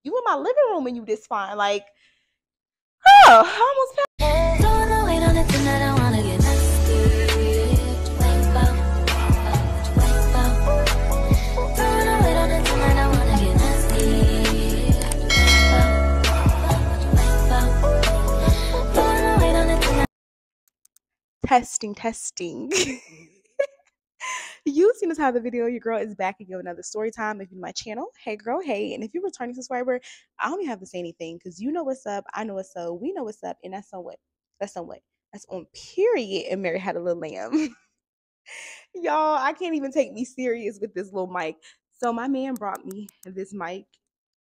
You in my living room and you this fine. Like, oh, I almost fell. Testing. You seen the title of the video. Your girl is back again with another story time. If you're my channel, hey girl, hey. And if you're a returning subscriber, I don't even have to say anything because you know what's up, I know what's up, we know what's up, and that's on what? That's on what? That's on period. And Mary had a little lamb. Y'all, I can't even take me serious with this little mic. So my man brought me this mic.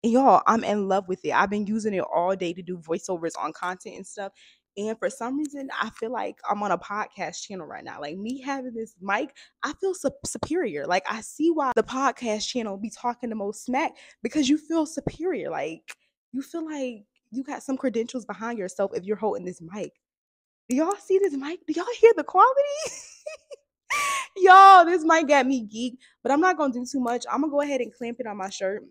And y'all, I'm in love with it. I've been using it all day to do voiceovers on content and stuff. And for some reason, I feel like I'm on a podcast channel right now. Like me having this mic, I feel superior. Like I see why the podcast channel be talking the most smack because you feel superior. Like you feel like you got some credentials behind yourself if you're holding this mic. Do y'all see this mic? Do y'all hear the quality? Y'all, this mic got me geeked, but I'm not gonna do too much. I'm gonna go ahead and clamp it on my shirt.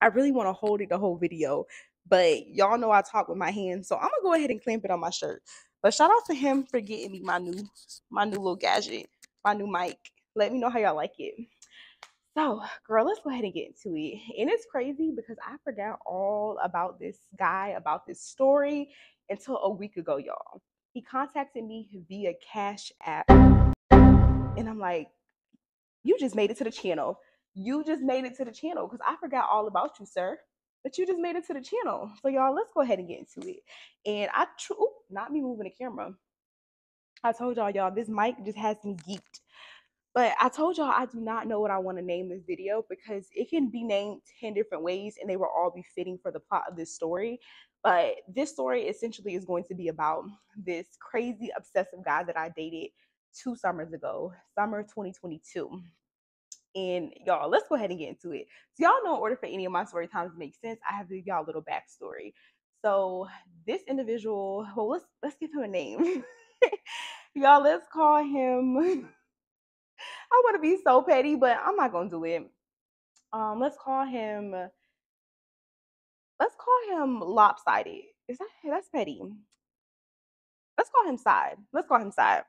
I really want to hold it the whole video, but y'all know I talk with my hands, so I'm gonna go ahead and clamp it on my shirt. But shout out to him for getting me my new little gadget, my new mic. Let me know how y'all like it. So, girl, let's go ahead and get into it. And it's crazy because I forgot all about this guy, about this story until a week ago, y'all. He contacted me via Cash App, and I'm like, you just made it to the channel. You just made it to the channel because I forgot all about you, sir. But you just made it to the channel. So y'all, let's go ahead and get into it. And not me moving the camera. I told y'all, this mic just has me geeked. But I told y'all I do not know what I want to name this video because it can be named 10 different ways and they will all be fitting for the plot of this story. But this story essentially is going to be about this crazy obsessive guy that I dated 2 summers ago, summer 2022. And y'all, let's go ahead and get into it. So y'all know in order for any of my story times to make sense, I have to give y'all a little backstory. So this individual, well, let's give him a name. Y'all, let's call him. I want to be so petty, but I'm not gonna do it. Let's call him. Let's call him lopsided. That's petty? Let's call him Side. Let's call him Side.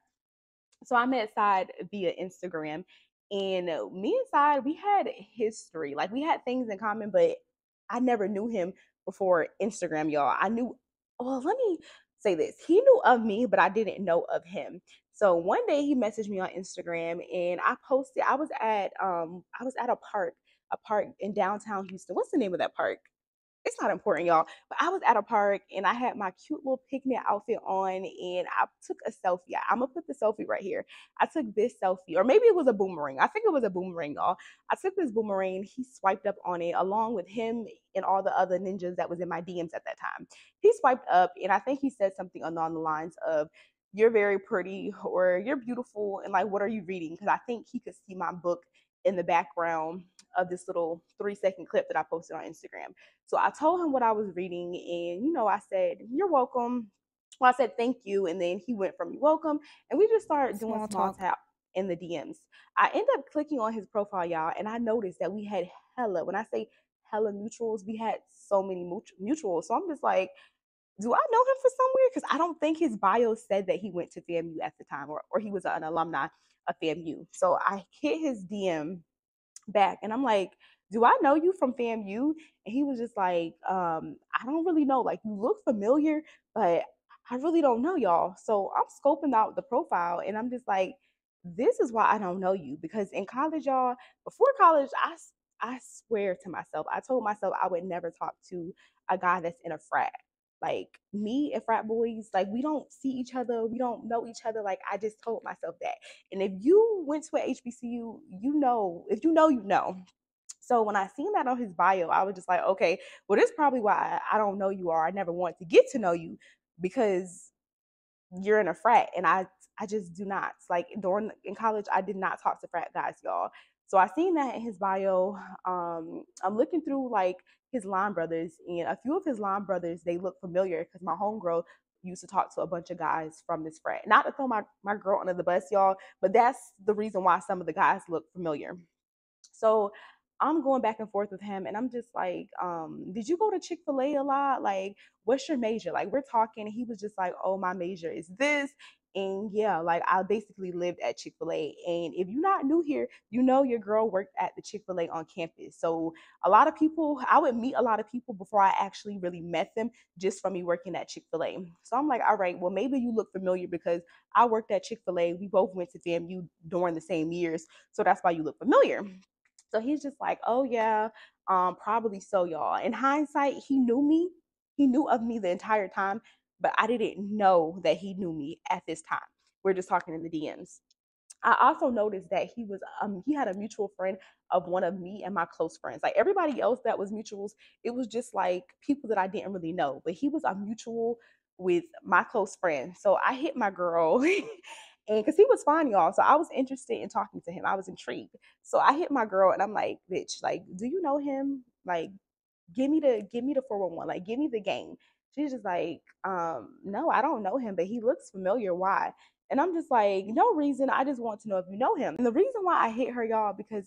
So I met Side via Instagram, and me and Side, we had history. Like we had things in common, but I never knew him before Instagram, y'all. Well, let me say this. He knew of me, but I didn't know of him. So one day he messaged me on Instagram and I was at a park in downtown Houston. What's the name of that park? It's not important, y'all. But I was at a park and I had my cute little picnic outfit on and I took a selfie. I'm gonna put the selfie right here. I took this selfie, or maybe it was a boomerang. I think it was a boomerang, y'all. I took this boomerang, he swiped up on it along with him and all the other ninjas that was in my DMs at that time. He swiped up and I think he said something along the lines of, "You're very pretty," or "You're beautiful," and like, "What are you reading?" Because I think he could see my book in the background of this little 3-second clip that I posted on Instagram. So I told him what I was reading, and I said, "You're welcome." Well, I said thank you, and then he went from "you're welcome," and we just started doing small talk in the DMs. I ended up clicking on his profile, y'all, and I noticed that we had hella. When I say hella mutuals, we had so many mutuals. So I'm just like, do I know him for somewhere? Because I don't think his bio said that he went to FAMU at the time, or he was an alumni of FAMU. So I hit his DM back and I'm like, "Do I know you from FAMU?" And he was just like, "I don't really know. Like, you look familiar, but I really don't know y'all." So I'm scoping out the profile and I'm just like, this is why I don't know you. Because in college, y'all, before college, I swear to myself, I told myself I would never talk to a guy that's in a frat. Like me and frat boys, like we don't see each other, we don't know each other. Like I just told myself that. And if you went to an HBCU, you know. If you know, you know. So when I seen that on his bio, I was just like, okay, well, this is probably why I don't know you, or I never want to get to know you, because you're in a frat. And I just do not. Like in college, I did not talk to frat guys, y'all. So I seen that in his bio. I'm looking through like his line brothers, and a few of his line brothers, they look familiar because my homegirl used to talk to a bunch of guys from this frat. Not to throw my girl under the bus, y'all, but that's the reason why some of the guys look familiar. So I'm going back and forth with him, and I'm just like, did you go to Chick-fil-A a lot? Like, what's your major? Like, we're talking, and he was just like, oh, my major is this. And yeah, like I basically lived at Chick-fil-A. And if you're not new here, you know your girl worked at the Chick-fil-A on campus. So a lot of people, I would meet a lot of people before I actually really met them just from me working at Chick-fil-A. So I'm like, all right, well, maybe you look familiar because I worked at Chick-fil-A. We both went to FAMU during the same years. So that's why you look familiar. So he's just like, oh yeah, probably so, y'all. In hindsight, he knew me. He knew of me the entire time, but I didn't know that he knew me at this time. We're just talking in the DMs. I also noticed that he had a mutual friend of one of me and my close friends. Like everybody else that was mutuals, it was just like people that I didn't really know. But he was a mutual with my close friend. So I hit my girl and because he was fine, y'all. So I was interested in talking to him. I was intrigued. So I hit my girl and I'm like, bitch, like, do you know him? Like, give me the 411, like give me the game. She's just like, no, I don't know him, but he looks familiar. Why? And I'm just like, no reason. I just want to know if you know him. And the reason why I hit her, y'all, because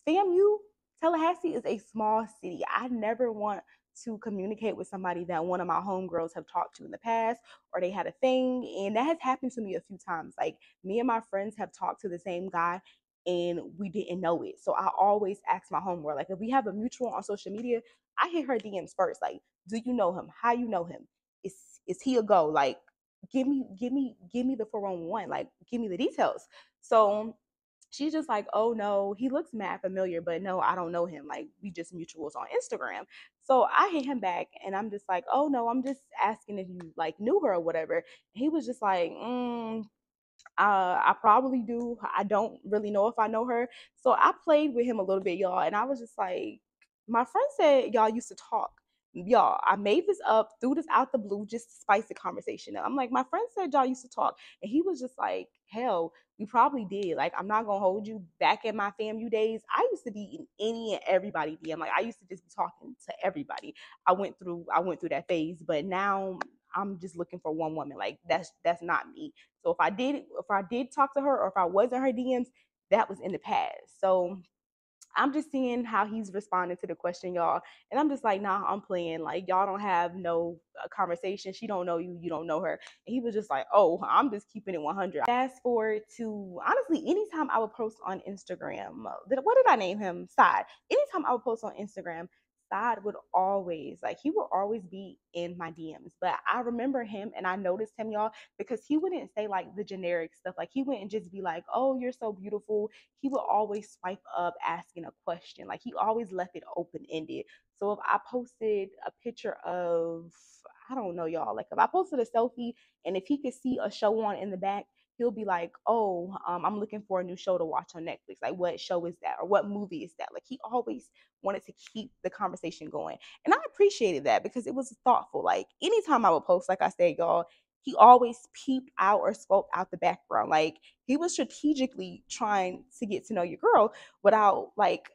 FAMU, Tallahassee is a small city. I never want to communicate with somebody that one of my homegirls have talked to in the past or they had a thing. And that has happened to me a few times. Like me and my friends have talked to the same guy and we didn't know it. So I always ask my homegirl, like if we have a mutual on social media, I hit her DMs first. Like, do you know him? How you know him? Is is he a go? Like, give me the 411. Like, give me the details. So she's just like, oh no, he looks mad familiar, but no, I don't know him. Like we just mutuals on Instagram. So I hit him back and I'm just like, oh no, I'm just asking if you like knew her or whatever. And he was just like, I probably do. I don't really know if I know her. So I played with him a little bit, y'all, and I was just like, my friend said y'all used to talk. Y'all, I made this up, threw this out the blue just to spice the conversation up. I'm like, my friend said y'all used to talk. And he was just like, hell, we probably did. Like, I'm not gonna hold you back in my FAMU days. I used to be in any and everybody DM. Like I used to just be talking to everybody. I went through that phase, but now I'm just looking for one woman. Like that's not me. So if I did talk to her or if I was in her DMs, that was in the past. So I'm just seeing how he's responding to the question, y'all. And I'm just like, nah, I'm playing. Like, y'all don't have no conversation. She don't know you. You don't know her. And he was just like, oh, I'm just keeping it 100. Fast forward to, honestly, anytime I would post on Instagram, what did I name him? Side. Anytime I would post on Instagram, Side would always, like, he would always be in my DMs. But I remember him and I noticed him, y'all, because he wouldn't say like the generic stuff. Like, he wouldn't just be like, oh, you're so beautiful. He would always swipe up asking a question. Like he always left it open ended. So if I posted a picture of, I don't know, y'all, like if I posted a selfie and if he could see a show on in the back, he'll be like, oh, I'm looking for a new show to watch on Netflix. Like, what show is that? Or what movie is that? Like, he always wanted to keep the conversation going. And I appreciated that because it was thoughtful. Like, anytime I would post, like I said, y'all, he always peeped out or spoke out the background. Like, he was strategically trying to get to know your girl without like,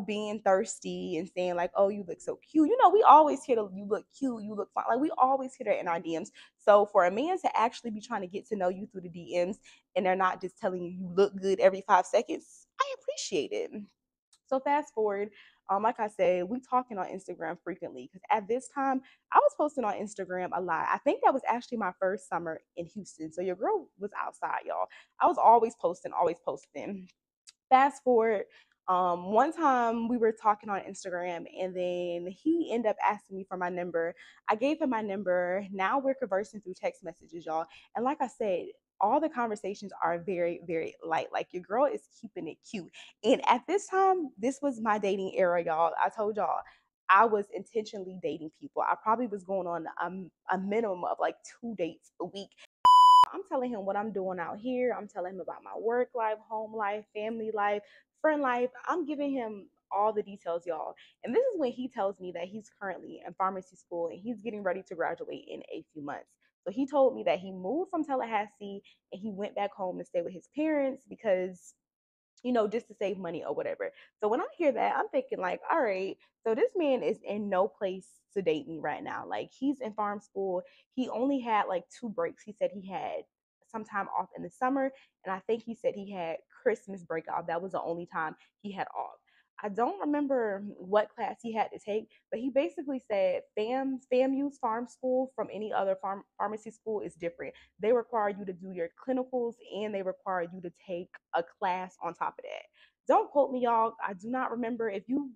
being thirsty and saying like, oh, you look so cute. We always hear the you look cute, you look fine. Like we always hear that in our DMs. So for a man to actually be trying to get to know you through the DMs and they're not just telling you you look good every 5 seconds, I appreciate it. So fast forward, like I said, we talking on Instagram frequently because at this time I was posting on Instagram a lot. I think that was actually my first summer in Houston. So your girl was outside, y'all. I was always posting, always posting. Fast forward, one time we were talking on Instagram and then he ended up asking me for my number. I gave him my number. Now we're conversing through text messages, y'all. And like I said, all the conversations are very, very light. Like your girl is keeping it cute. And at this time, this was my dating era, y'all. I told y'all I was intentionally dating people. I probably was going on a minimum of like 2 dates a week. I'm telling him what I'm doing out here. I'm telling him about my work life, home life, family life, friend life. I'm giving him all the details, y'all. And this is when he tells me that he's currently in pharmacy school and he's getting ready to graduate in a few months. So he told me that he moved from Tallahassee and he went back home to stay with his parents because just to save money or whatever. So when I hear that, I'm thinking like, all right, so this man is in no place to date me right now. Like he's in farm school. He only had like 2 breaks. He said he had some time off in the summer, and I think he said he had Christmas break off. That was the only time he had off. I don't remember what class he had to take, but he basically said FAMU's farm school from any other pharmacy school is different. They require you to do your clinicals and they require you to take a class on top of that. Don't quote me, y'all. I do not remember. If you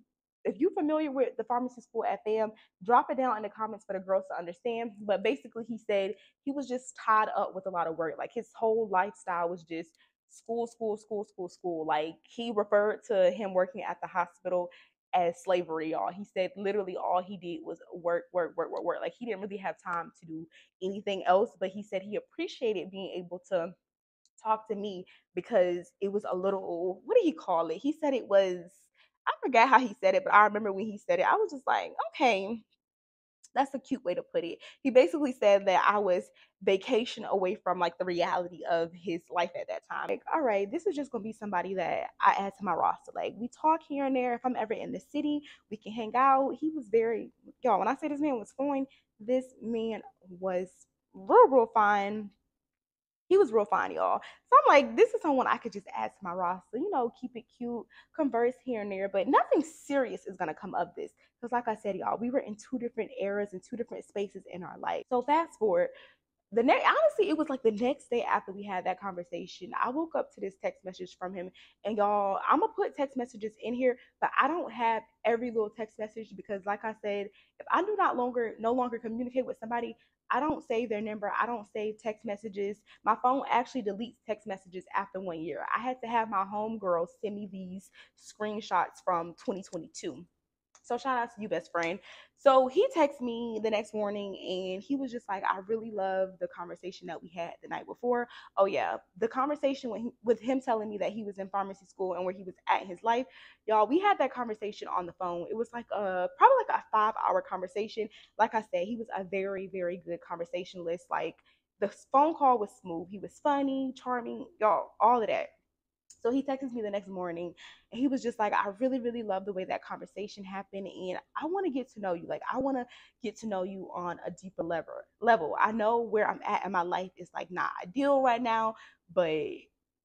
familiar with the pharmacy school at FAM, drop it down in the comments for the girls to understand. But basically, he said he was just tied up with a lot of work. Like his whole lifestyle was just school, school, school, school, school. Like he referred to him working at the hospital as slavery, y'all. He said literally all he did was work, work, work, work, work. Like he didn't really have time to do anything else, but he said he appreciated being able to talk to me because it was a little, what did he call it? He said it was, I forgot how he said it, but I remember when he said it, I was just like, okay, that's a cute way to put it. He basically said that I was vacation away from like the reality of his life at that time. Like, all right, this is just gonna be somebody that I add to my roster. Like we talk here and there. If I'm ever in the city, we can hang out. He was very, y'all, when I say this man was fine, this man was real, real fine. He was real fine, y'all. So I'm like, this is someone I could just add to my roster, keep it cute, converse here and there, but nothing serious is gonna come of this. Because like I said, y'all, we were in two different eras and two different spaces in our life. So fast forward, the next, honestly, it was like the next day after we had that conversation, I woke up to this text message from him. And y'all, I'm gonna put text messages in here, but I don't have every little text message because like I said, if I do not longer no longer communicate with somebody, I don't save their number, I don't save text messages. My phone actually deletes text messages after 1 year. I had to have my homegirl send me these screenshots from 2022. So shout out to you, best friend. So he texted me the next morning and he was just like, I really love the conversation that we had the night before. Oh yeah, the conversation with him telling me that he was in pharmacy school and where he was at in his life. Y'all, we had that conversation on the phone. It was like probably like a 5 hour conversation. Like I said, he was a very, very good conversationalist. Like the phone call was smooth. He was funny, charming, y'all, all of that. So he texts me the next morning and he was just like, I really, really love the way that conversation happened. And I want to get to know you. Like, I want to get to know you on a deeper level. I know where I'm at in my life is like not ideal right now, but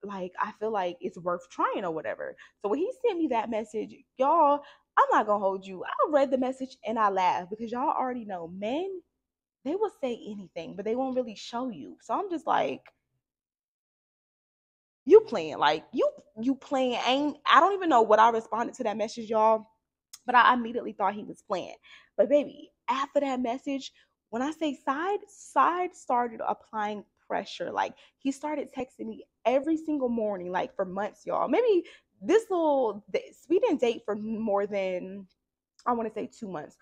like, I feel like it's worth trying or whatever. So when he sent me that message, y'all, I'm not going to hold you. I read the message and I laughed because y'all already know men, they will say anything, but they won't really show you. So I'm just like, you playing like you playing ain't I don't even know what I responded to that message, y'all, but I immediately thought he was playing. But baby, after that message, when I say side started applying pressure. Like he started texting me every single morning, like for months, y'all. Maybe this we didn't date for more than, I want to say, 2 months.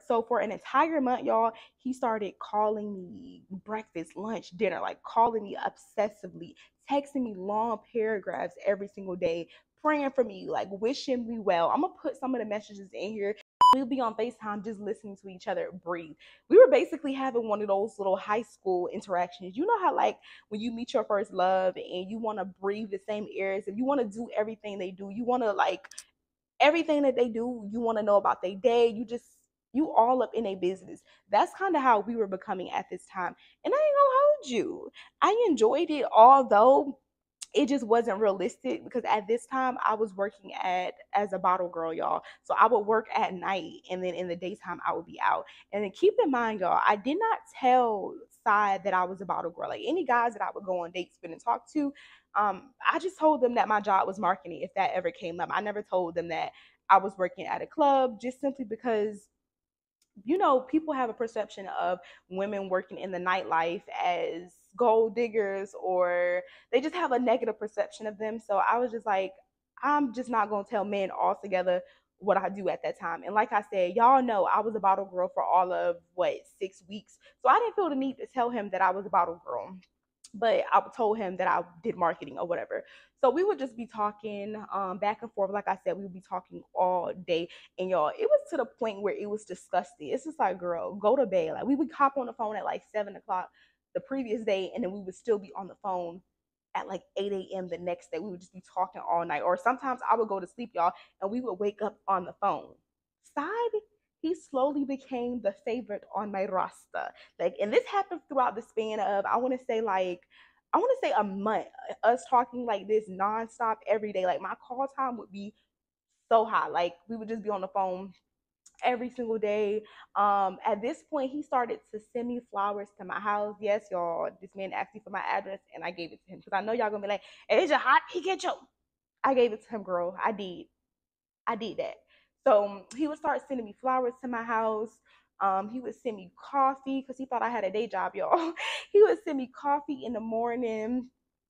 So for an entire month, y'all, he started calling me breakfast, lunch, dinner, like calling me obsessively, texting me long paragraphs every single day, praying for me, like wishing me well. I'm gonna put some of the messages in here. We'll be on FaceTime just listening to each other breathe. We were basically having one of those little high school interactions. You know how like when you meet your first love and you want to breathe the same airs, if you want to do everything they do, you want to like everything that they do, you want to know about their day. You all up in a business. That's kind of how we were becoming at this time. And I ain't gonna hold you. I enjoyed it, although it just wasn't realistic because at this time I was working at as a bottle girl, y'all. So I would work at night and then in the daytime I would be out. And then keep in mind, y'all, I did not tell Side that I was a bottle girl. Like any guys that I would go on dates with and talk to, I just told them that my job was marketing if that ever came up. I never told them that I was working at a club just simply because people have a perception of women working in the nightlife as gold diggers, or they just have a negative perception of them. So I was just like, I'm just not going to tell men altogether what I do at that time. And like I said, y'all know I was a bottle girl for all of what, 6 weeks. So I didn't feel the need to tell him that I was a bottle girl, but I told him that I did marketing or whatever. So we would just be talking back and forth. Like I said, we would be talking all day. And y'all, it was to the point where it was disgusting. It's just like, girl, go to bed. Like we would hop on the phone at like 7 o'clock the previous day, and then we would still be on the phone at like 8 a.m. the next day. We would just be talking all night. Or sometimes I would go to sleep, y'all, and we would wake up on the phone. Side, he slowly became the favorite on my roster. Like, and this happened throughout the span of, I want to say a month, us talking like this nonstop every day. Like my call time would be so high. Like we would just be on the phone every single day. At this point, he started to send me flowers to my house. Yes, y'all, this man asked me for my address, and I gave it to him because I know y'all gonna be like, "Hey, is it hot? He get you." I gave it to him, girl. I did. I did that. So he would start sending me flowers to my house. He would send me coffee because he thought I had a day job, y'all. He would send me coffee in the morning.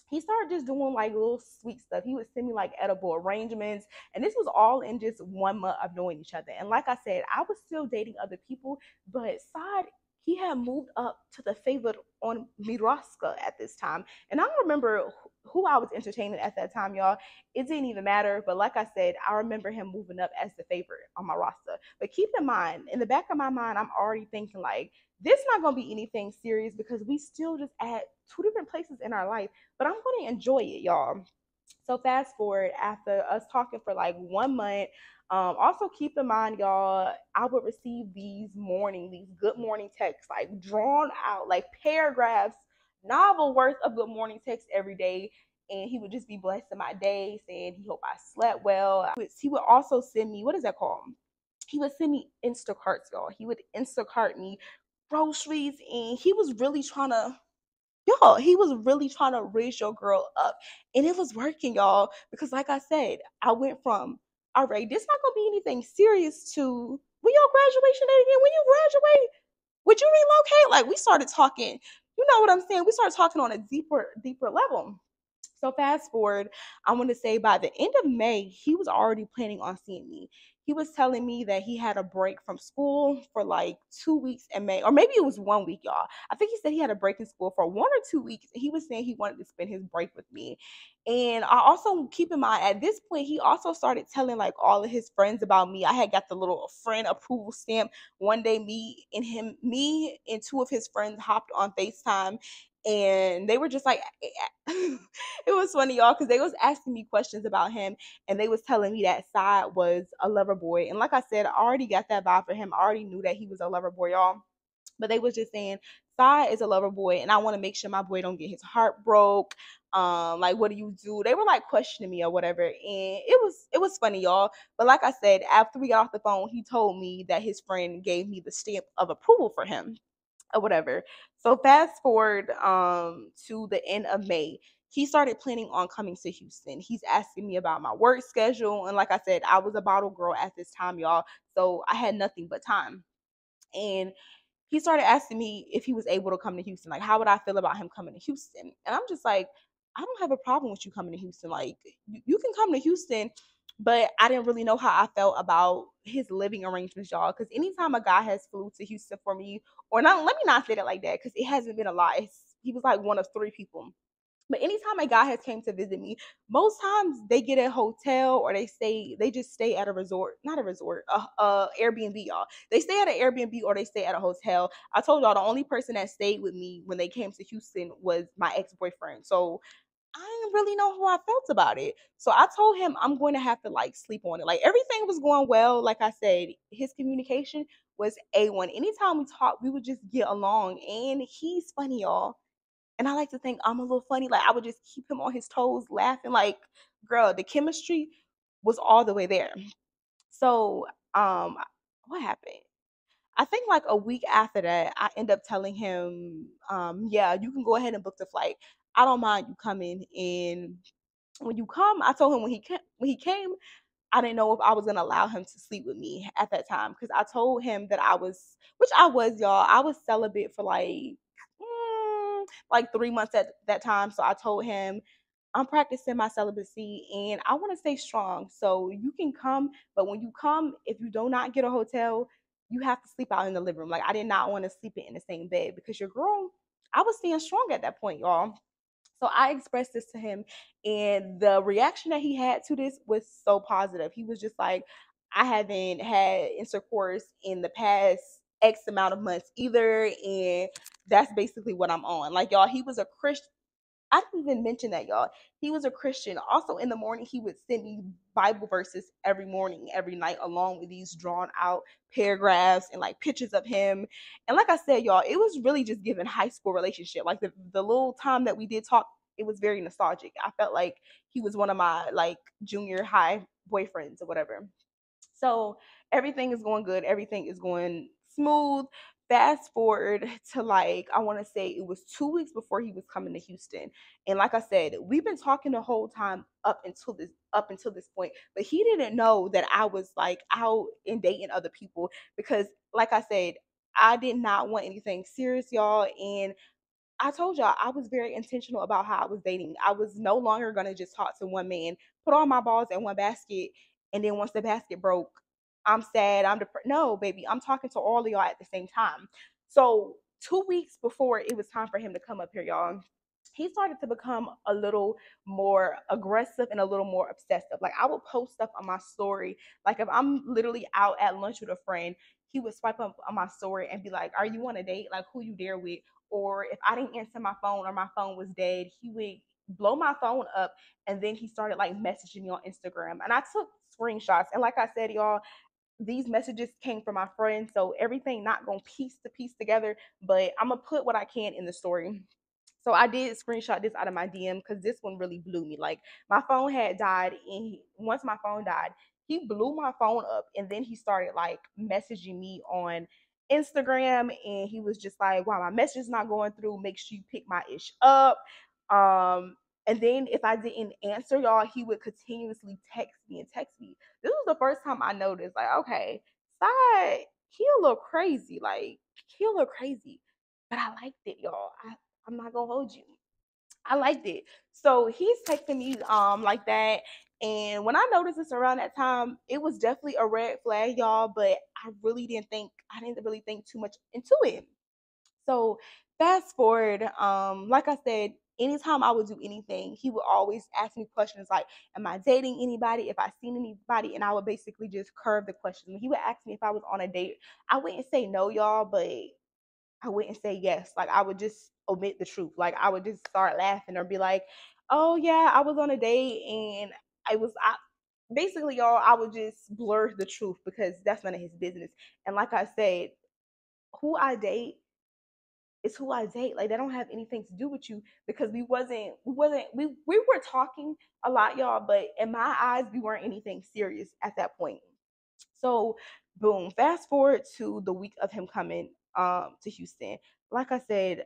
He started just doing like little sweet stuff. He would send me like edible arrangements. And this was all in just 1 month of knowing each other. And like I said, I was still dating other people, but Saad, he had moved up to the favorite on Miraska at this time. And I don't remember who I was entertaining at that time, y'all. It didn't even matter. But like I said, I remember him moving up as the favorite on my roster. But keep in mind, in the back of my mind, I'm already thinking like, this not gonna be anything serious because we still just at two different places in our life. But I'm gonna enjoy it, y'all. So fast forward after us talking for like 1 month. Also keep in mind, y'all, I would receive these good morning texts, like drawn out, like paragraphs, novel worth of good morning texts every day. And he would just be blessing my day, saying he hoped I slept well. He would also send me, what is that called? He would send me Instacarts, y'all. He would Instacart me groceries, and he was really trying to, y'all, he was really trying to raise your girl up. And it was working, y'all. Because like I said, I went from, all right, this not gonna be anything serious to when your graduation date again, when you graduate, would you relocate? Like we started talking, you know what I'm saying? We started talking on a deeper level. So fast forward, I want to say by the end of May, he was already planning on seeing me. He was telling me that he had a break from school for like 2 weeks in May, or maybe it was 1 week, y'all. I think he said he had a break in school for 1 or 2 weeks. He was saying he wanted to spend his break with me. And I also keep in mind at this point, he also started telling like all of his friends about me. I had got the little friend approval stamp. One day, me and two of his friends hopped on FaceTime, and they were just like, it was funny, y'all, because they was asking me questions about him, and they was telling me that Side was a lover boy. And like I said, I already got that vibe for him. I already knew that he was a lover boy, y'all. But they was just saying Side is a lover boy, and I want to make sure my boy don't get his heart broke. Like what do you do? They were like questioning me or whatever, and it was funny, y'all. But like I said, after we got off the phone, he told me that his friend gave me the stamp of approval for him or whatever. So fast forward to the end of May. He started planning on coming to Houston. He's asking me about my work schedule. And like I said, I was a bottle girl at this time, y'all. So I had nothing but time. And he started asking me if he was able to come to Houston. Like, how would I feel about him coming to Houston? And I'm just like, I don't have a problem with you coming to Houston. Like, you can come to Houston, but I didn't really know how I felt about his living arrangements, y'all. Because anytime a guy has flew to Houston for me, or not, let me not say it like that, because it hasn't been a lot. He was like one of three people. But anytime a guy has came to visit me, most times they get a hotel or they just stay at a resort, not a resort, Airbnb, y'all. They stay at an Airbnb or they stay at a hotel. I told y'all the only person that stayed with me when they came to Houston was my ex-boyfriend. So I didn't really know how I felt about it. So I told him I'm going to have to like sleep on it. Like everything was going well. Like I said, his communication was A1. Anytime we talked, we would just get along. And he's funny, y'all. And I like to think I'm a little funny. Like I would just keep him on his toes, laughing. Like, girl, the chemistry was all the way there. So, what happened? I think like a week after that, I end up telling him, yeah, you can go ahead and book the flight. I don't mind you coming. And when you come, I told him when he came, I didn't know if I was gonna allow him to sleep with me at that time because I told him that I was, which I was, y'all. I was celibate for like 3 months at that time. So I told him I'm practicing my celibacy and I want to stay strong. So you can come, but when you come, if you do not get a hotel, you have to sleep out in the living room. Like I did not want to sleep in the same bed because your girl, I was staying strong at that point, y'all. So I expressed this to him, and the reaction that he had to this was so positive. He was just like, I haven't had intercourse in the past X amount of months either. And that's basically what I'm on. Like, y'all, he was a Christian. I didn't even mention that, y'all. He was a Christian. Also, in the morning, he would send me Bible verses every morning, every night, along with these drawn out paragraphs and like pictures of him. And like I said, y'all, it was really just giving high school relationship. Like the little time that we did talk, it was very nostalgic. I felt like he was one of my like junior high boyfriends or whatever. So everything is going good. Everything is going smooth. Fast forward to like, I want to say it was 2 weeks before he was coming to Houston. And like I said, we've been talking the whole time up until this point. But he didn't know that I was like out and dating other people because like I said, I did not want anything serious, y'all. And I told y'all I was very intentional about how I was dating. I was no longer gonna just talk to one man, put all my balls in one basket, and then once the basket broke, I'm sad, I'm depressed. No, baby, I'm talking to all of y'all at the same time. So 2 weeks before it was time for him to come up here, y'all, he started to become a little more aggressive and a little more obsessive. Like I would post stuff on my story. Like if I'm literally out at lunch with a friend, he would swipe up on my story and be like, "Are you on a date? Like who you there with?" Or if I didn't answer my phone or my phone was dead, he would blow my phone up and then he started like messaging me on Instagram. And I took screenshots. And like I said, y'all, these messages came from my friends. So everything not gonna piece to piece together, but I'm gonna put what I can in the story. So I did screenshot this out of my DM because this one really blew me. Like my phone had died, and once my phone died, he blew my phone up, and then he started like messaging me on Instagram, and he was just like, "Wow, my message is not going through. Make sure you pick my ish up." Um, and then if I didn't answer y'all, he would continuously text me and text me. This was the first time I noticed, like, okay, side, he a little crazy, like he a little crazy, but I liked it, y'all. I'm not gonna hold you. I liked it. So he's texting me like that. And when I noticed this around that time, it was definitely a red flag, y'all, but I didn't really think too much into it. So fast forward, like I said, anytime I would do anything, he would always ask me questions like, "Am I dating anybody? If I seen anybody?" And I would basically just curve the question. When he would ask me if I was on a date, I wouldn't say no, y'all, but I wouldn't say yes. Like I would just omit the truth. Like I would just start laughing or be like, "Oh yeah, I was on a date and I basically y'all, I would just blur the truth because that's none of his business." And like I said, who I date is who I date. Like they don't have anything to do with you because we were talking a lot, y'all, but in my eyes, we weren't anything serious at that point. So boom, fast forward to the week of him coming to Houston. Like I said,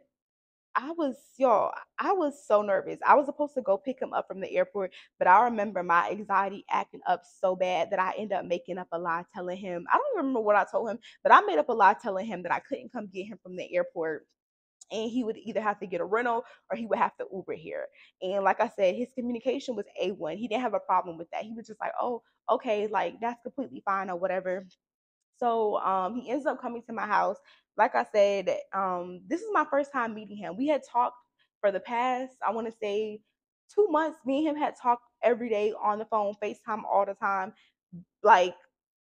I was so nervous. I was supposed to go pick him up from the airport, but I remember my anxiety acting up so bad that I ended up making up a lie telling him. I don't remember what I told him, but I made up a lie telling him that I couldn't come get him from the airport and he would either have to get a rental or he would have to Uber here. And like I said, his communication was A1. He didn't have a problem with that. He was just like, "Oh, okay, like that's completely fine or whatever." So he ends up coming to my house. Like I said, this is my first time meeting him. We had talked for the past, I want to say, 2 months. Me and him had talked every day on the phone, FaceTime all the time. Like,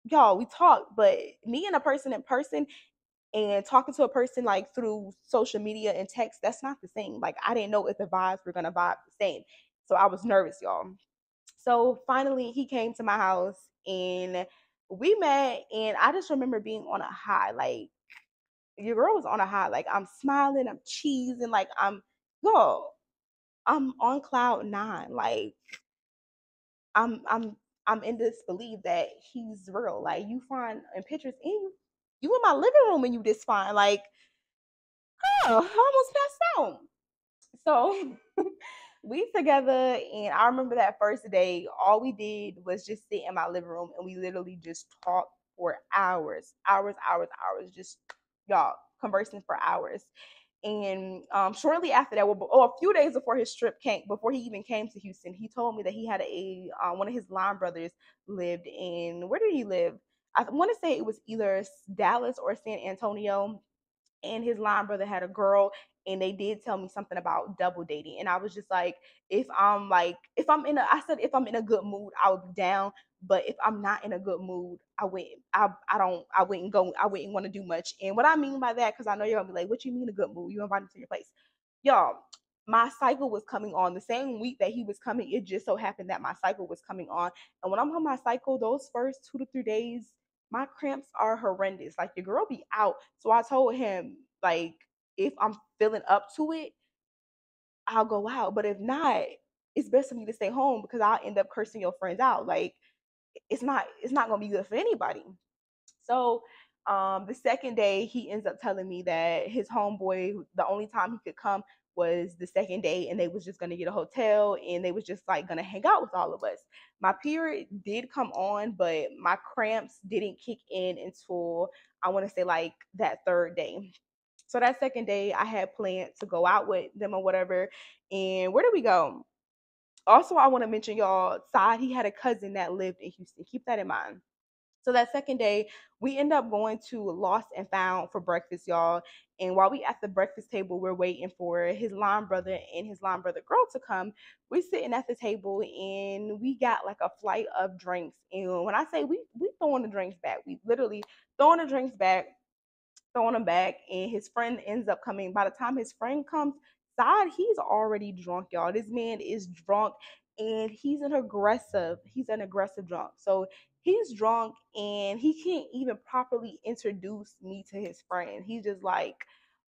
y'all, we talked, but me and a person in person and talking to a person like through social media and text, that's not the same. Like, I didn't know if the vibes were going to vibe the same. So I was nervous, y'all. So finally, he came to my house and we met. And I just remember being on a high. Like, your girl was on a high. Like, I'm smiling, I'm cheesing, like, yo, I'm on cloud nine. Like, I'm, I'm in disbelief that he's real. Like, you find in pictures, and you in my living room and you this fine. Like, oh, I almost passed out. So we together, and I remember that first day, all we did was just sit in my living room and we literally just talked for hours, hours, hours, hours, just y'all conversing for hours. And shortly after that, well, a few days before his trip came, before he even came to Houston, he told me that he had one of his line brothers lived in, where did he live? I want to say it was either Dallas or San Antonio, and his line brother had a girl, and they did tell me something about double dating. And I was just like, if I'm in a I said if I'm in a good mood, I would be down. But if I'm not in a good mood, I wouldn't want to do much. And what I mean by that, because I know you're gonna be like, "What you mean a good mood? You invited to your place?" Y'all, my cycle was coming on the same week that he was coming. It just so happened that my cycle was coming on. And when I'm on my cycle, those first 2 to 3 days, my cramps are horrendous. Like your girl be out. So I told him, like, if I'm feeling up to it, I'll go out. But if not, it's best for me to stay home because I'll end up cursing your friends out. Like, it's not gonna be good for anybody. So the second day, he ends up telling me that his homeboy, the only time he could come was the second day, and they was just gonna get a hotel, and they was just like gonna hang out with all of us. My period did come on, but my cramps didn't kick in until I want to say like that third day. So that second day, I had planned to go out with them or whatever. And where did we go? Also, I want to mention y'all, Side, he had a cousin that lived in Houston. Keep that in mind. So that second day, we end up going to Lost and Found for breakfast, y'all. And while we at the breakfast table, we're waiting for his line brother and his line brother girl to come. We sitting at the table and we got like a flight of drinks. And when I say we throwing the drinks back, we literally throwing the drinks back, throwing him back, and his friend ends up coming. By the time his friend comes, Side, he's already drunk, y'all. This man is drunk, and he's an aggressive drunk. So he's drunk and he can't even properly introduce me to his friend. He's just like,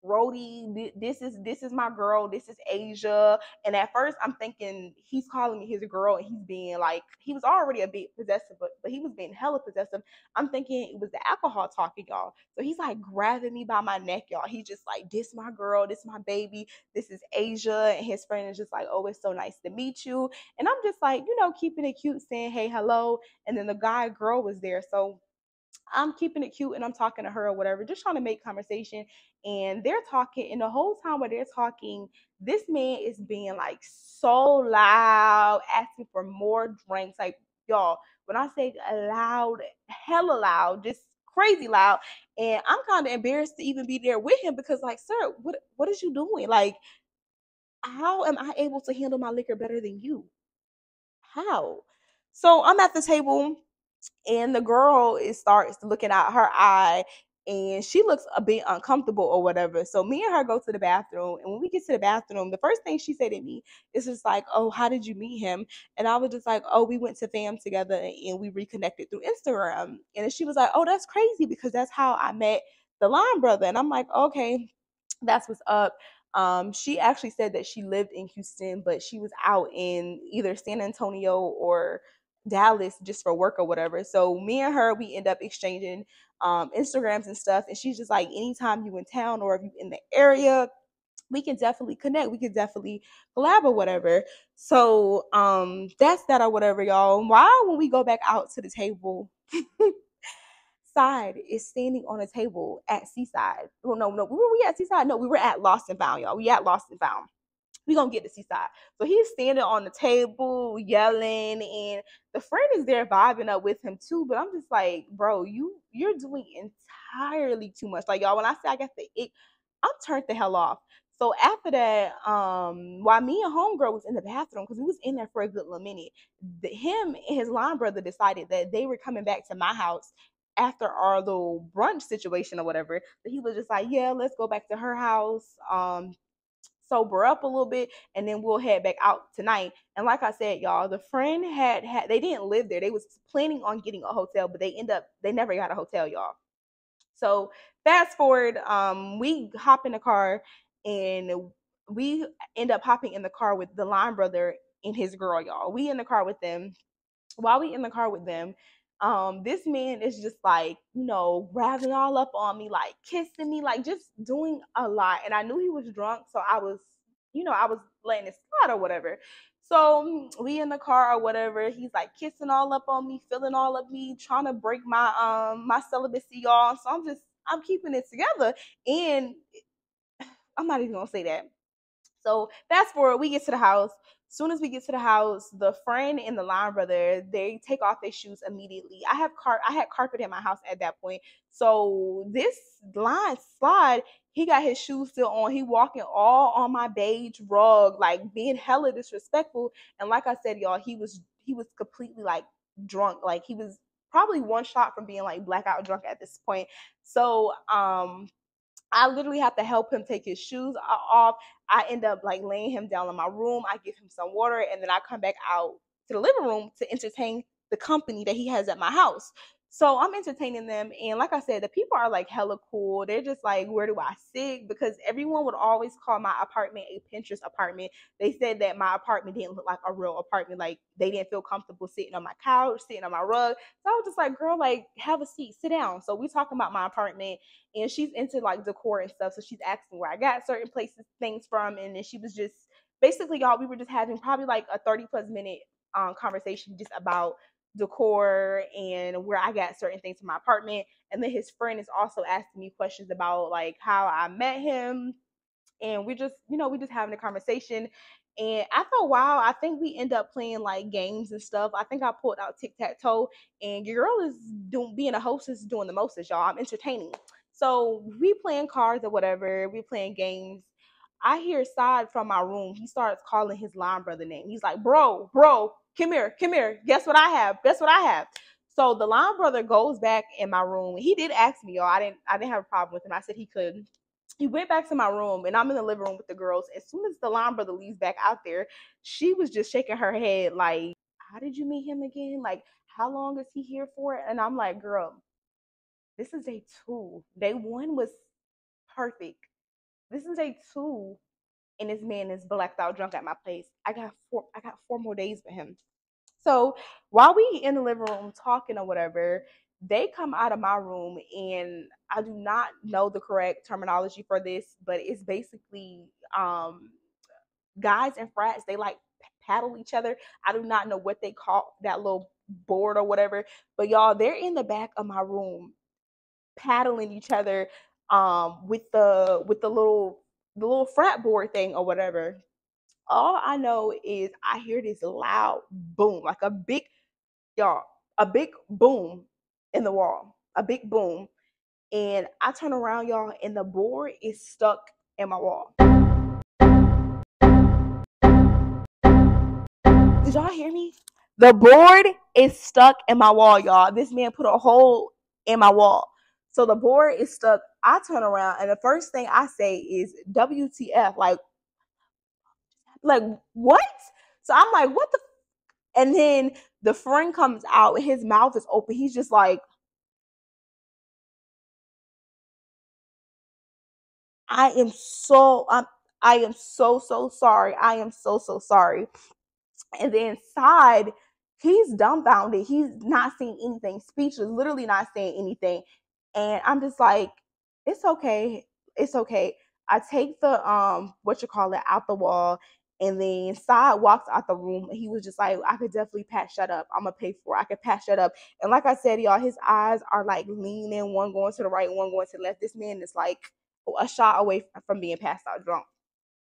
Rody, this is my girl, this is Asia. And at first I'm thinking he's calling me his girl, and he's being like, he was already a bit possessive, but he was being hella possessive. I'm thinking it was the alcohol talking, y'all. So he's like grabbing me by my neck, y'all. He's just like, this my girl, this my baby, this is Asia. And his friend is just like, oh, it's so nice to meet you. And I'm just like, keeping it cute, saying, hey, hello. And then the guy girl was there. So I'm keeping it cute and I'm talking to her or whatever, just trying to make conversation. And they're talking, and the whole time while they're talking, this man is being like so loud, asking for more drinks. Like, y'all, when I say loud, hella loud, just crazy loud. And I'm kind of embarrassed to even be there with him because, like, sir, what is you doing? Like, how am I able to handle my liquor better than you? How? So I'm at the table and the girl is starts looking out her eye and she looks a bit uncomfortable or whatever. So me and her go to the bathroom, and when we get to the bathroom, the first thing she said to me is just like, oh, how did you meet him? And I was just like, oh, we went to fam together and we reconnected through Instagram. And then she was like, oh, that's crazy because that's how I met the line brother. And I'm like, okay, that's what's up. She actually said that she lived in Houston, but she was out in either San Antonio or Dallas just for work or whatever. So me and her, we end up exchanging Instagrams and stuff. And she's just like, anytime you in town or if you in the area, we can definitely connect. We can definitely collab or whatever. So that's that or whatever, y'all. Why when we go back out to the table, Side is standing on a table at Seaside. Well, no, no, were we at Seaside? No, we were at Lost and Found, y'all. We at Lost and Found. We gonna get to Seaside. So he's standing on the table yelling, and the friend is there vibing up with him too. But I'm just like, bro, you're doing entirely too much. Like, y'all, when I say I got the ick, I'm turned the hell off. So after that, while me and homegirl was in the bathroom because we was in there for a good little minute, him and his line brother decided that they were coming back to my house after our little brunch situation or whatever. So he was just like, yeah, let's go back to her house. Sober up a little bit, and then we'll head back out tonight. And like I said, y'all, the friend had they didn't live there. They was planning on getting a hotel, but they never got a hotel, y'all. So fast forward, we hop in the car and we end up hopping in the car with the line brother and his girl, y'all. We in the car with them. While we in the car with them, this man is just like, grabbing all up on me, like kissing me, like just doing a lot. And I knew he was drunk, so I was letting it slide or whatever. So we in the car or whatever. He's like kissing all up on me, feeling all of me, trying to break my celibacy, y'all. So I'm keeping it together, and I'm not even gonna say that. So fast forward, we get to the house. Soon as we get to the house, the friend and the line brother, they take off their shoes immediately. I had carpet in my house at that point. So this line slide, he got his shoes still on. He walking all on my beige rug, like being hella disrespectful. And like I said, y'all, he was completely like drunk. Like he was probably one shot from being like blackout drunk at this point. So I literally have to help him take his shoes off. I end up like laying him down in my room. I give him some water, and then I come back out to the living room to entertain the company that he has at my house. So I'm entertaining them, and like I said, the people are like hella cool. They're just like, where do I sit? Because everyone would always call my apartment a Pinterest apartment. They said that my apartment didn't look like a real apartment. Like they didn't feel comfortable sitting on my couch, sitting on my rug. So I was just like, girl, like have a seat, sit down. So we talking about my apartment, and she's into like decor and stuff. So she's asking where I got certain places, things from, and then she was just basically, y'all, we were just having probably like a 30+ minute conversation just about decor and where I got certain things from my apartment. And then his friend is also asking me questions about like how I met him, and we just, we just having a conversation. And after a while, I think we end up playing like games and stuff. I think I pulled out tic tac toe, and your girl is doing, being a hostess, doing the mostest, y'all. I'm entertaining. So we playing cards or whatever. We playing games. I hear Side from my room. He starts calling his line brother name. He's like, bro, come here, come here. Guess what I have? Guess what I have? So the line brother goes back in my room. He did ask me, y'all. I didn't have a problem with him. I said he could. He went back to my room, and I'm in the living room with the girls. As soon as the line brother leaves back out there, she was just shaking her head like, how did you meet him again? Like, how long is he here for? And I'm like, girl, this is day two. Day one was perfect. This is day two, and this man is blacked out drunk at my place. I got 4 more days with him. So while we in the living room talking or whatever, they come out of my room, and I do not know the correct terminology for this, but it's basically guys and frats, they like paddle each other. I do not know what they call that little board or whatever, but y'all, they're in the back of my room paddling each other with the little frat board thing or whatever. All I know is I hear this loud boom, like a big, y'all, a big boom in the wall, a big boom. And I turn around, y'all, and the board is stuck in my wall. Did y'all hear me? The board is stuck in my wall, y'all. This man put a hole in my wall. So the board is stuck. I turn around, and the first thing I say is WTF. Like what? So I'm like, what the? And then the friend comes out, and his mouth is open. He's just like, I am so I am so sorry. I am so sorry. And then Side, he's dumbfounded. He's not saying anything, speechless, literally not saying anything. And I'm just like, it's okay. It's okay. I take the what you call it out the wall, and then Side walks out the room, and he was just like, I could definitely patch that up. I'm gonna pay for it. I could patch that up. And like I said, y'all, his eyes are like leaning, one going to the right, one going to the left. This man is like a shot away from being passed out drunk.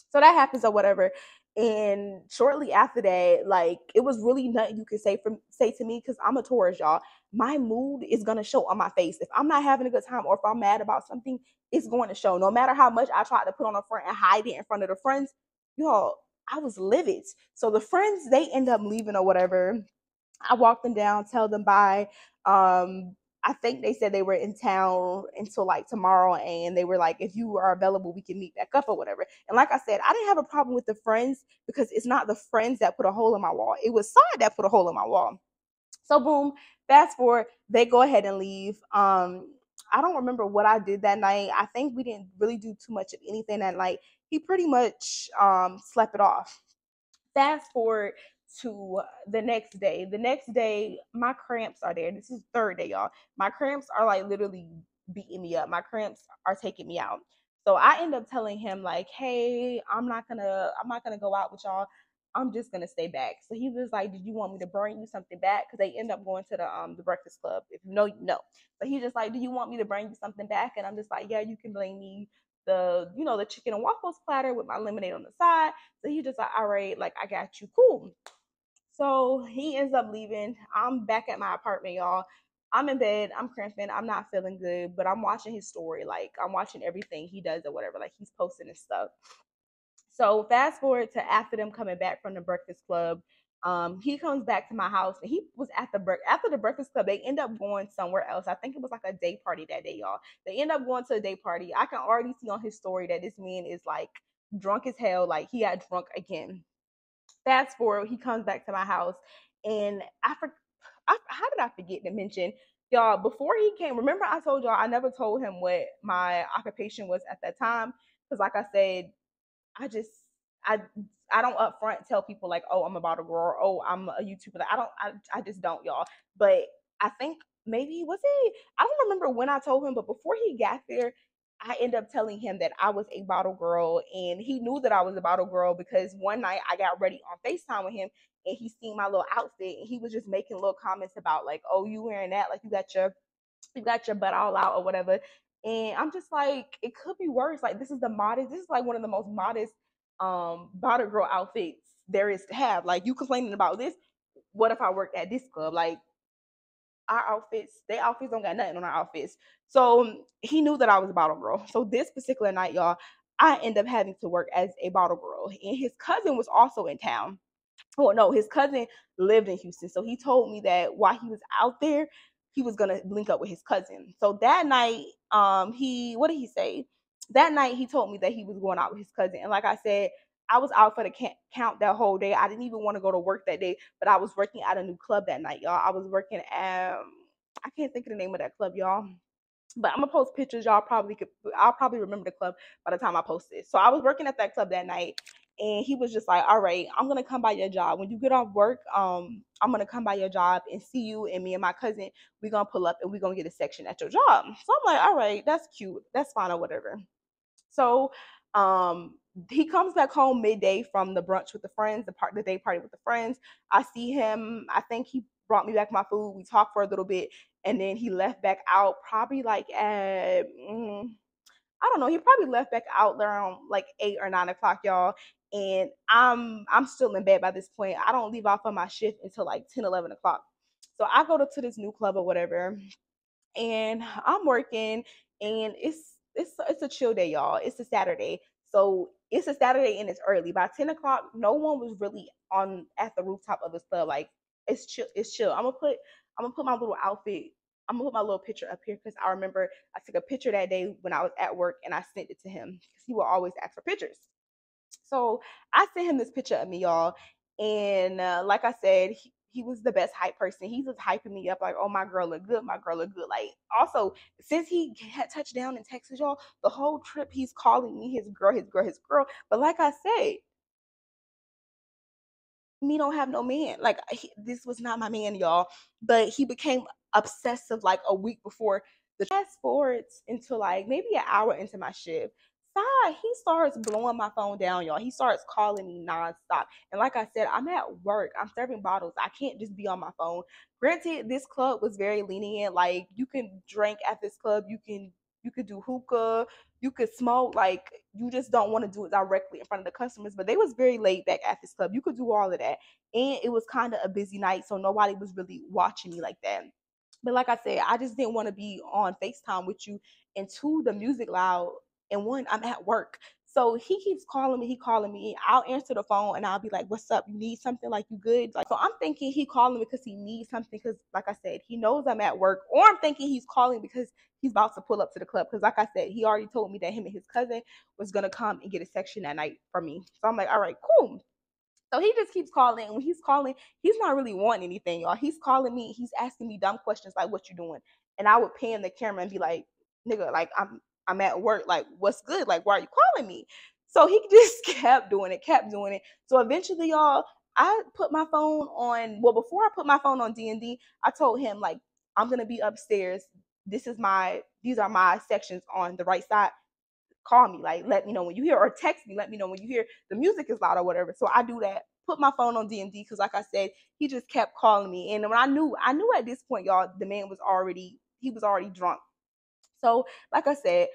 So that happens or whatever. And shortly after that, like it was really nothing you could say to me, because I'm a Taurus, y'all. My mood is gonna show on my face. If I'm not having a good time, or if I'm mad about something, it's going to show. No matter how much I tried to put on a front and hide it in front of the friends, y'all, I was livid. So the friends, they end up leaving or whatever. I walk them down, tell them bye. I think they said they were in town until like tomorrow, and they were like, if you are available, we can meet back up or whatever. And like I said, I didn't have a problem with the friends, because it's not the friends that put a hole in my wall. It was Side that put a hole in my wall. So boom, fast forward, they go ahead and leave. I don't remember what I did that night. I think we didn't really do too much of anything that night. He pretty much slept it off. Fast forward to the next day. The next day, my cramps are there. This is the third day, y'all. My cramps are like literally beating me up. My cramps are taking me out. So I end up telling him like, "Hey, I'm not gonna go out with y'all. I'm just gonna stay back." So he was like, "Did you want me to bring you something back?" Because they end up going to the Breakfast Club. If you know, you know. But he's just like, "Do you want me to bring you something back?" And I'm just like, "Yeah, you can bring me the chicken and waffles platter with my lemonade on the side." So he just like, all right, like I got you, cool. So he ends up leaving. I'm back at my apartment, y'all. I'm in bed. I'm cramping. I'm not feeling good, but I'm watching his story. Like I'm watching everything he does or whatever. Like he's posting his stuff. So fast forward to after them coming back from the Breakfast Club. He comes back to my house, and he was at after the Breakfast Club. They end up going somewhere else. I think it was like a day party that day, y'all. They end up going to a day party. I can already see on his story that this man is like drunk as hell. Like he got drunk again. Fast forward, he comes back to my house, and how did I forget to mention? y'all, before he came, remember I told y'all I never told him what my occupation was at that time. Because like I said, I just I I don't upfront tell people like, oh, I'm about to grow or oh, I'm a YouTuber. Like, I just don't, y'all. But I think maybe was he I don't remember when I told him, but before he got there, I ended up telling him that I was a bottle girl, and he knew that I was a bottle girl because one night I got ready on FaceTime with him, and he seen my little outfit, and he was just making little comments about like, oh, you wearing that, like you got your butt all out or whatever. And I'm just like, it could be worse. Like this is like one of the most modest bottle girl outfits there is to have. Like you complaining about this. What if I worked at this club? Like our outfits, their outfits don't got nothing on our outfits. So he knew that I was a bottle girl. So this particular night, y'all, I end up having to work as a bottle girl. And his cousin was also in town. Oh no, his cousin lived in Houston. So he told me that while he was out there, he was gonna link up with his cousin. So that night, he what did he say? That night he told me that he was going out with his cousin. And like I said, I was out for the count that whole day. I didn't even want to go to work that day, but I was working at a new club that night, y'all. I was working at I can't think of the name of that club, y'all. But I'm gonna post pictures. I'll probably remember the club by the time I post it. So I was working at that club that night, and he was just like, "All right, I'm gonna come by your job when you get off work. I'm gonna come by your job and see you and me and my cousin. We're gonna pull up and we're gonna get a section at your job." So I'm like, "All right, that's cute. That's fine or whatever." So um he comes back home midday from the brunch with the friends, the day party with the friends. I see him. I think he brought me back my food. We talked for a little bit, and then he left back out probably like at I don't know. He probably left back out around like 8 or 9 o'clock, y'all. And I'm still in bed by this point. I don't leave off on my shift until like 10, 11 o'clock. So I go to this new club or whatever, and I'm working, and it's a chill day, y'all. It's a Saturday, so it's a Saturday and it's early. By 10 o'clock, no one was really on at the rooftop of the club. Like it's chill. It's chill. I'm gonna put my little outfit. I'm gonna put my little picture up here because I remember I took a picture that day when I was at work and I sent it to him because he will always ask for pictures. So I sent him this picture of me, y'all. And like I said, he was the best hype person. He was hyping me up like, oh, my girl look good. My girl look good. Like, also, since he had touched down in Texas, y'all, the whole trip he's calling me his girl, his girl, his girl. But like I said, me don't have no man. Like this was not my man, y'all. But he became obsessive like a week before the fast forwards into like maybe an hour into my shift. He starts blowing my phone down, y'all. He starts calling me nonstop. And like I said, I'm at work. I'm serving bottles. I can't just be on my phone. Granted, this club was very lenient. Like you can drink at this club. You could do hookah, you could smoke, like you just don't want to do it directly in front of the customers. But they was very laid back at this club. You could do all of that. And it was kind of a busy night, so nobody was really watching me like that. But like I said, I just didn't want to be on FaceTime with you, and two, the music loud, and one, I'm at work. So he keeps calling me, he calling me. I'll answer the phone and I'll be like, "What's up? You need something? Like you good?" Like so I'm thinking he calling me because he needs something because like I said, he knows I'm at work. Or I'm thinking he's calling because he's about to pull up to the club. Because like I said, he already told me that him and his cousin was gonna come and get a section that night from me. So I'm like, all right, cool. So he just keeps calling. When he's calling, he's not really wanting anything, y'all. He's calling me. He's asking me dumb questions like, "What you doing?" And I would pan the camera and be like, "Nigga, like I'm at work. Like, what's good? Like, why are you calling me?" So he just kept doing it, kept doing it. So eventually, y'all, I put my phone on. Well, before I put my phone on D&D, I told him like, "I'm gonna be upstairs. These are my sections on the right side. Call me, like let me know when you hear, or text me, let me know when you hear the music is loud or whatever." So I do that, put my phone on D&D because like I said, he just kept calling me. And when I knew at this point, y'all, the man was already he was already drunk. So like I said,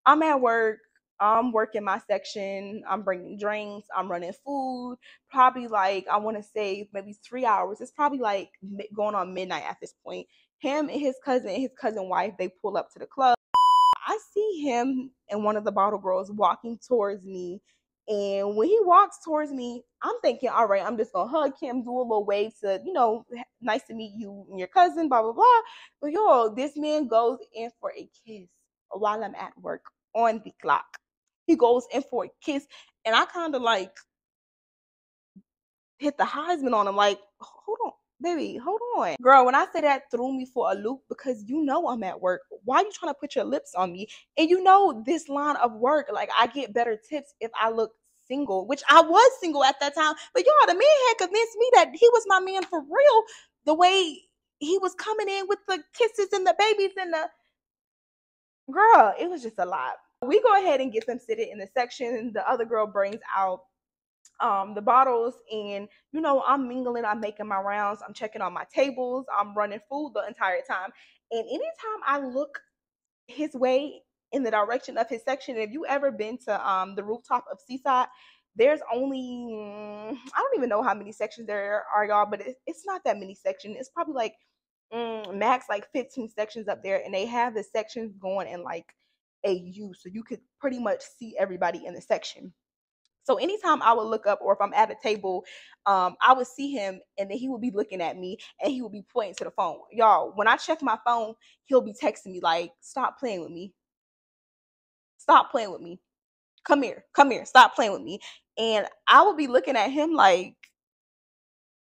I'm at work, I'm working my section, I'm bringing drinks, I'm running food, probably like I want to say maybe 3 hours. It's probably like going on midnight at this point. Him and his cousin wife, they pull up to the club. I see him and one of the bottle girls walking towards me. And when he walks towards me, I'm thinking, all right, I'm just gonna hug him, do a little wave to, nice to meet you and your cousin, blah, blah, blah. But yo, this man goes in for a kiss while I'm at work on the clock. He goes in for a kiss, and I kind of like hit the Heisman on him, like, hold on. Baby, hold on. Girl, when I say that threw me for a loop because you know I'm at work. Why you trying to put your lips on me? And you know this line of work, like I get better tips if I look single, which I was single at that time. But y'all, the man had convinced me that he was my man for real. The way he was coming in with the kisses and the babies and the girl, it was just a lot. We go ahead and get them seated in the section. The other girl brings out the bottles, and you know I'm mingling, I'm making my rounds, I'm checking on my tables, I'm running food the entire time. And anytime I look his way in the direction of his section, if you ever been to the rooftop of Seaside, there's only I don't even know how many sections there are, y'all, but it's not that many sections. It's probably like max like 15 sections up there, and they have the sections going in like a U, so you could pretty much see everybody in the section. So anytime I would look up, or if I'm at a table, I would see him, and then he would be looking at me, and he would be pointing to the phone. Y'all, when I check my phone, he'll be texting me like, "Stop playing with me. Stop playing with me. Come here. Stop playing with me." And I would be looking at him like,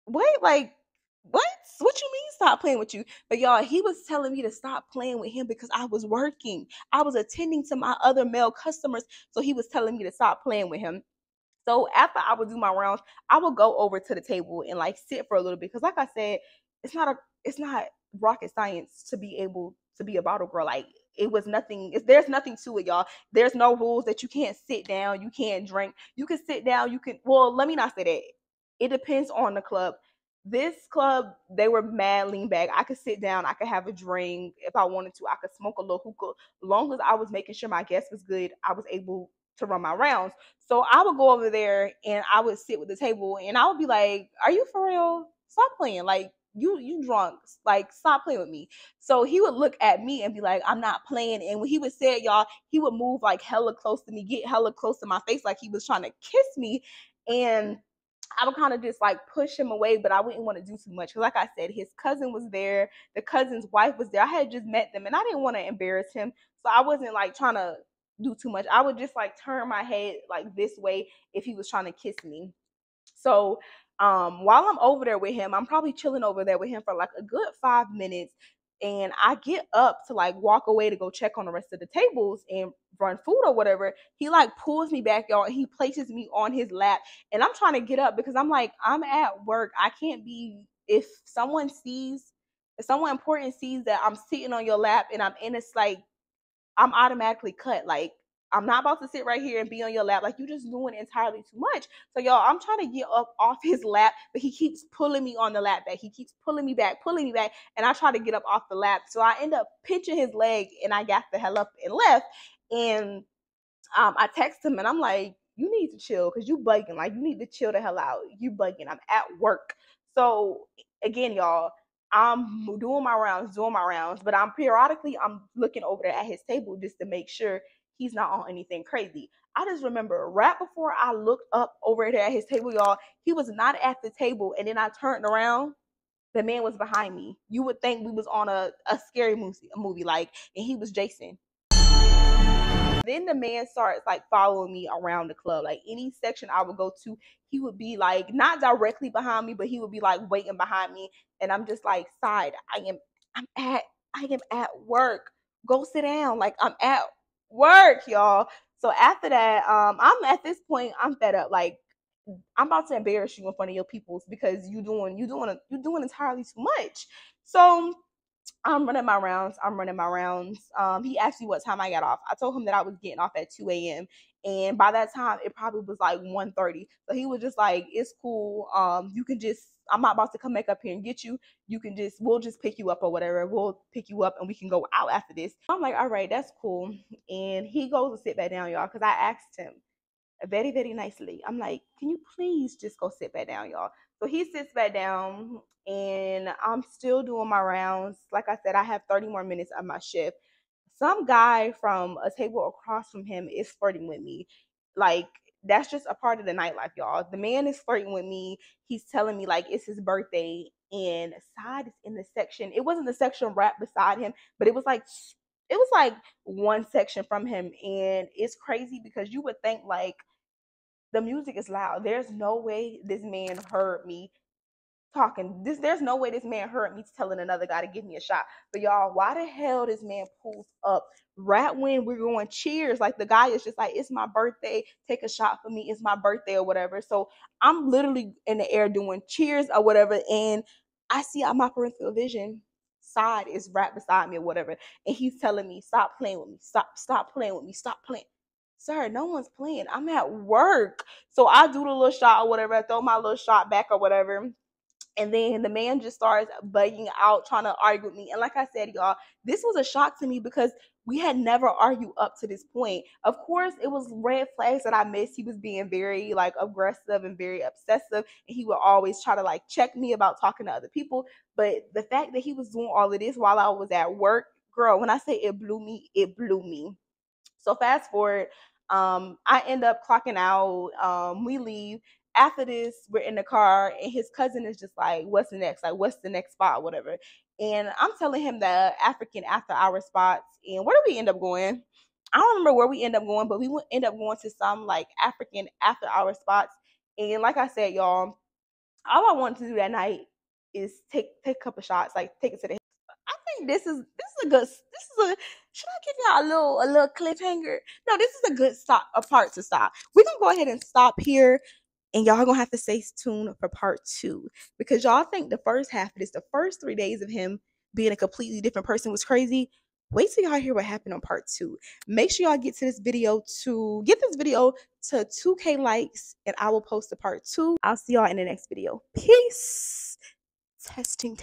"What? Like, what? What you mean stop playing with you?" But y'all, he was telling me to stop playing with him because I was working. I was attending to my other male customers, so he was telling me to stop playing with him. So after I would do my rounds, I would go over to the table and like sit for a little bit because, like I said, it's not rocket science to be able to be a bottle girl. Like it was nothing. There's nothing to it, y'all. There's no rules that you can't sit down, you can't drink, you can sit down, you can. Well, let me not say that. It depends on the club. This club, they were mad lean back. I could sit down, I could have a drink if I wanted to. I could smoke a little hookah. Long as I was making sure my guest was good, I was able to run my rounds. So I would go over there and I would sit with the table and I would be like, "Are you for real? Stop playing. Like you drunk. Like stop playing with me." So he would look at me and be like, "I'm not playing." And when he would say it, y'all, he would move like hella close to me, get hella close to my face like he was trying to kiss me. And I would kind of just like push him away, but I wouldn't want to do too much. Cause like I said, his cousin was there, the cousin's wife was there. I had just met them and I didn't want to embarrass him. So I wasn't like trying to do too much. I would just like turn my head like this way if he was trying to kiss me. So while I'm over there with him, I'm probably chilling over there with him for like a good 5 minutes. And I get up to like walk away to go check on the rest of the tables and run food or whatever. He like pulls me back, y'all, and he places me on his lap. And I'm trying to get up because I'm like, I'm at work. I can't be, if someone important sees that I'm sitting on your lap and I'm in this like I'm automatically cut. Like I'm not about to sit right here and be on your lap. Like you just doing entirely too much. So y'all, I'm trying to get up off his lap, but he keeps pulling me on the lap back. He keeps pulling me back, and I try to get up off the lap. So I end up pinching his leg, and I got the hell up and left. And I text him and I'm like, "You need to chill because you bugging. Like, you need to chill the hell out. You bugging. I'm at work." So again, y'all, I'm doing my rounds, but I'm looking over there at his table just to make sure he's not on anything crazy. I just remember right before I looked up over there at his table, y'all, he was not at the table, and then I turned around. The man was behind me. You would think we was on a scary movie, like, and he was Jason. Then the man starts like following me around the club. Like any section I would go to, he would be like not directly behind me, but he would be like waiting behind me. And I'm just like, "Side, I'm at I am at work. Go sit down." Like I'm at work, y'all. So after that, I'm at this point, I'm fed up. Like I'm about to embarrass you in front of your peoples because you doing entirely too much. So I'm running my rounds. I'm running my rounds. He asked me what time I got off. I told him that I was getting off at 2 a.m. And by that time, it probably was like 1:30. So he was just like, "It's cool. You can just, I'm not about to come back up here and get you. We'll just pick you up or whatever. We'll pick you up and we can go out after this." I'm like, "All right, that's cool." And he goes to sit back down, y'all, because I asked him very, very nicely. I'm like, "Can you please just go sit back down, y'all?" So he sits back down and I'm still doing my rounds. Like I said, I have 30 more minutes of my shift. Some guy from a table across from him is flirting with me. Like, that's just a part of the nightlife, y'all. The man is flirting with me. He's telling me like it's his birthday, and Side is in the section. It wasn't the section right beside him, but it was like one section from him. And it's crazy because you would think like the music is loud. There's no way this man heard me talking. There's no way this man heard me telling another guy to give me a shot. But y'all, why the hell this man pulls up right when we're going cheers? Like the guy is just like, it's my birthday, take a shot for me, it's my birthday or whatever. So I'm literally in the air doing cheers or whatever, and I see out my peripheral vision side is right beside me or whatever, and he's telling me, stop playing with me, stop playing with me, stop playing. Sir, no one's playing. I'm at work. So I do the little shot or whatever, I throw my little shot back or whatever. And then the man just starts bugging out, trying to argue with me. And like I said, y'all, this was a shock to me because we had never argued up to this point. Of course, it was red flags that I missed. He was being very like aggressive and very obsessive. And he would always try to like check me about talking to other people. But the fact that he was doing all of this while I was at work, girl, when I say it blew me, it blew me. So fast forward, I end up clocking out. We leave. After this, we're in the car, and his cousin is just like, "What's the next? Like, what's the next spot, whatever?" And I'm telling him the African after hour spots. And where did we end up going? I don't remember where we end up going, but we would end up going to some like African after hour spots. And like I said, y'all, all I wanted to do that night is take a couple shots, like take it to the. I think this is a good. This is a. Should I give y'all a little cliffhanger? No, this is a good stop, a part to stop. We're gonna go ahead and stop here, and y'all gonna have to stay tuned for part two, because y'all think the first half of this, the first 3 days of him being a completely different person was crazy. Wait till y'all hear what happened on part two. Make sure y'all get this video to 2K likes, and I will post the part two. I'll see y'all in the next video. Peace. Testing.